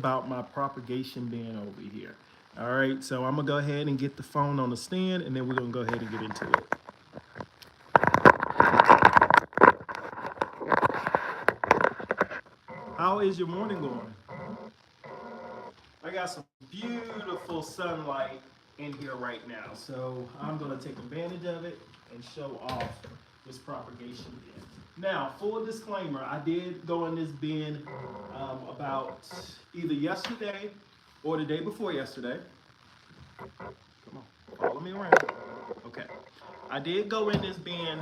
about my propagation bin over here. All right, so I'm gonna go ahead and get the phone on the stand, and then we're gonna go ahead and get into it. How is your morning going? I got some beautiful sunlight in here right now, so I'm gonna take advantage of it and show off this propagation bin. Now, full disclaimer, I did go in this bin about either yesterday or the day before yesterday. Come on, follow me around. Okay. I did go in this bin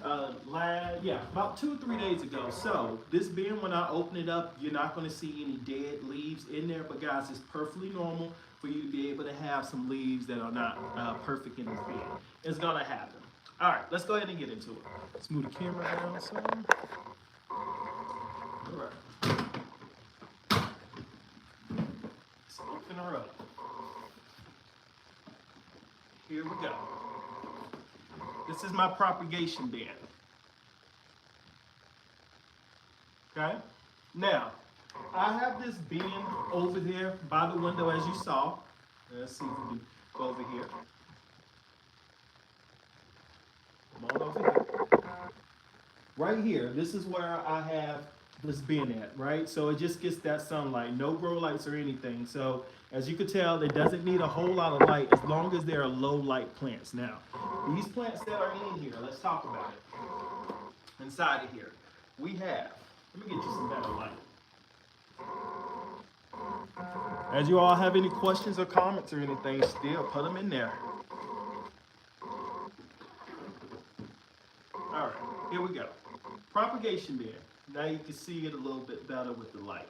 about 2 or 3 days ago. So this bin, when I open it up, you're not going to see any dead leaves in there. But guys, it's perfectly normal for you to be able to have some leaves that are not perfect in this bin. It's going to happen. All right, let's go ahead and get into it. Let's move the camera down some. All right. Let's open her up. Here we go. This is my propagation bin. Okay? Now, I have this bin over there by the window, as you saw. Let's see if we can go over here. Come on over here. Right here, this is where I have this bin at, right? So it just gets that sunlight, no grow lights or anything. So as you can tell, it doesn't need a whole lot of light as long as they're low light plants. Now, these plants that are in here, let's talk about it. Inside of here, we have, let me get you some better light. As you all have any questions or comments or anything, still put them in there. All right, here we go. Propagation bin. Now you can see it a little bit better with the light.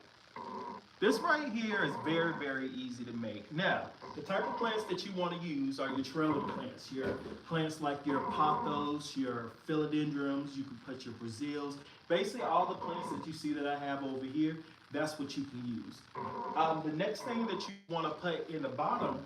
This right here is very, very easy to make. Now, the type of plants that you want to use are your trailer plants. Your plants like your pothos, your philodendrons, you can put your Brazils. Basically, all the plants that you see that I have over here, that's what you can use. The next thing that you want to put in the bottom,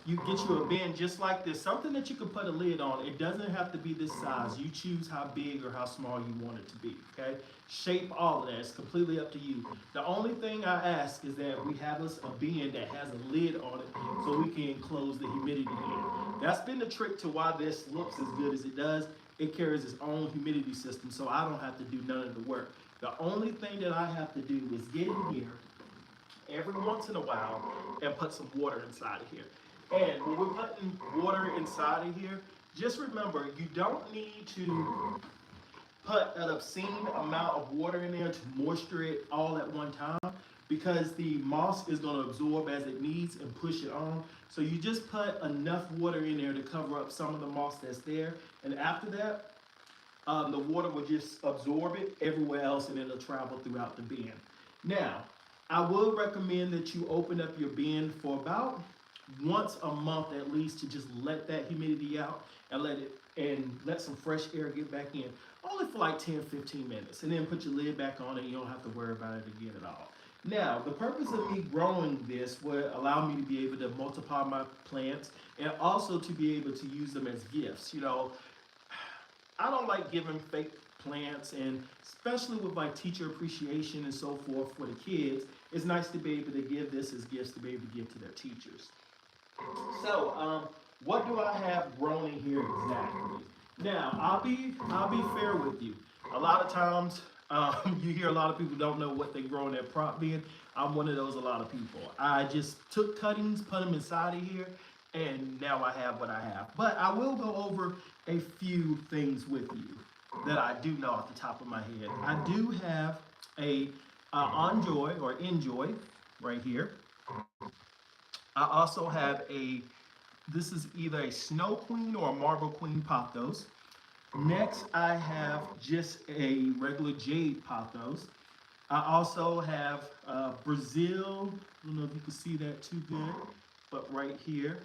you get you a bin just like this, something that you can put a lid on. It doesn't have to be this size. You choose how big or how small you want it to be, okay? Shape all of that. It's completely up to you. The only thing I ask is that we have us a bin that has a lid on it so we can enclose the humidity in. That's been the trick to why this looks as good as it does. It carries its own humidity system, so I don't have to do none of the work. The only thing that I have to do is get in here every once in a while and put some water inside of here. And when we're putting water inside of here, just remember, you don't need to put an obscene amount of water in there to moisture it all at one time, because the moss is going to absorb as it needs and push it on. So you just put enough water in there to cover up some of the moss that's there. And after that, the water will just absorb it everywhere else and it'll travel throughout the bin. Now, I would recommend that you open up your bin for about once a month at least, to just let that humidity out and let some fresh air get back in, only for like 10-15 minutes, and then put your lid back on and you don't have to worry about it again at all. Now, the purpose of me growing this would allow me to be able to multiply my plants and also to be able to use them as gifts. You know, I don't like giving fake plants, and especially with like teacher appreciation and so forth for the kids, it's nice to be able to give this as gifts to be able to give to their teachers. So, what do I have grown in here exactly? Now, I'll be fair with you. A lot of times, you hear a lot of people don't know what they grow in their prop bin. I'm one of those a lot of people. I just took cuttings, put them inside of here, and now I have what I have. But I will go over a few things with you that I do know off the top of my head. I do have a Enjoy right here. I also have this is either a Snow Queen or a Marble Queen pothos. Next, I have just a regular Jade pothos. I also have Brazil. I don't know if you can see that too good, but right here,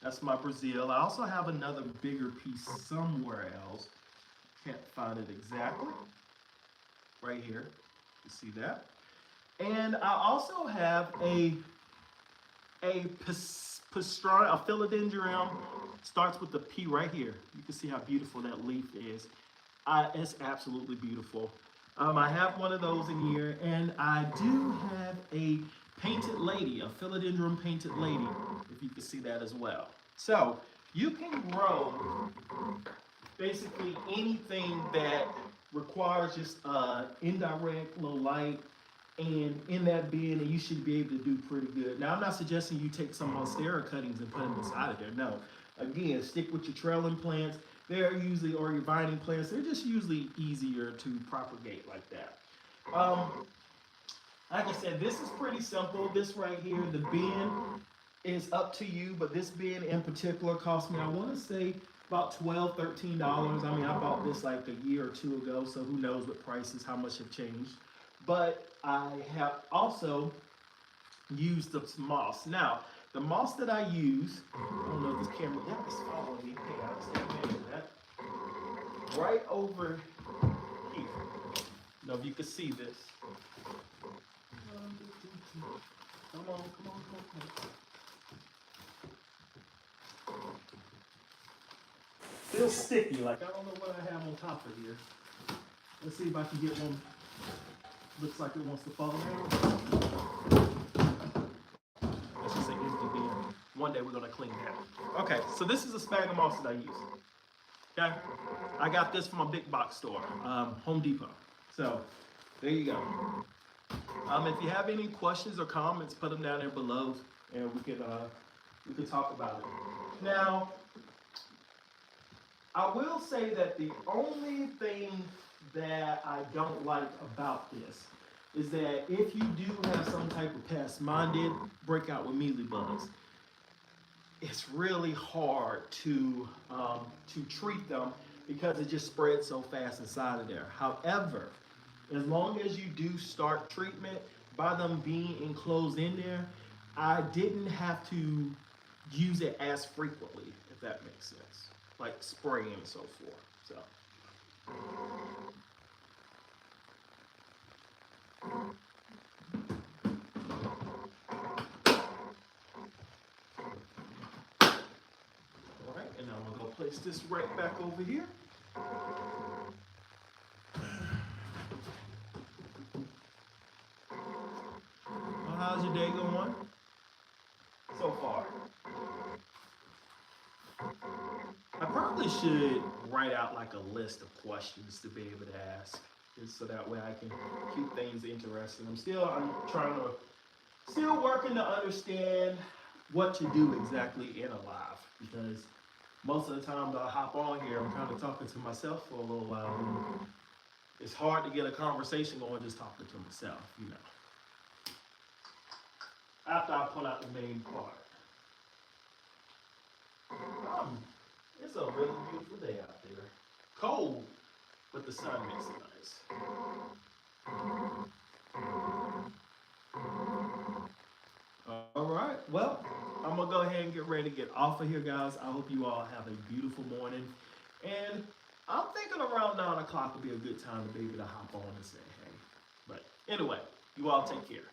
that's my Brazil. I also have another bigger piece somewhere else. Can't find it exactly. Right here, you see that? And I also have a philodendron, starts with the P right here. You can see how beautiful that leaf is. It's absolutely beautiful. I have one of those in here, and I do have a painted lady, a philodendron painted lady, if you can see that as well. So you can grow basically anything that requires just indirect low light and in that bin, and you should be able to do pretty good. Now, I'm not suggesting you take some monstera cuttings and put them inside of there. No. Again, stick with your trailing plants. They're usually, or your vining plants, they're just usually easier to propagate like that. Like I said, this is pretty simple. This right here, the bin is up to you, but this bin in particular cost me, I want to say, about $12, $13. I mean, I bought this like a year or two ago, so who knows what prices, how much have changed. But I have also used the moss. Now, the moss that I use, I don't know if this camera, yeah, it's following me. Hey, I was thinking that. Right over here. I don't know if you can see this. Come on. Feels sticky, like I don't know what I have on top of here. Let's see if I can get one. Looks like it wants to fall down. Let's just say empty bin. One day we're gonna clean that. Okay, so this is a spag of moss that I use. Okay, I got this from a big box store, Home Depot. So there you go. If you have any questions or comments, put them down there below, and we could talk about it. Now, I will say that the only thing that I don't like about this is that if you do have some type of pest, mine did break out with mealybugs. It's really hard to treat them because it just spreads so fast inside of there. However, as long as you do start treatment, by them being enclosed in there, I didn't have to use it as frequently, if that makes sense. Like spraying and so forth. So. All right, and I'm gonna go place this right back over here. Well, how's your day going so far? I probably should write out like a list of questions to be able to ask, just so that way I can keep things interesting. I'm still working to understand what to do exactly in a live, because most of the times I hop on here, I'm kind of talking to myself for a little while. And it's hard to get a conversation going just talking to myself, you know. After I pull out the main part. It's a really beautiful day out there. Cold, but the sun makes it nice. All right, well, I'm gonna go ahead and get ready to get off of here, guys. I hope you all have a beautiful morning. And I'm thinking around 9 o'clock would be a good time to be able to hop on and say hey. But anyway, you all take care.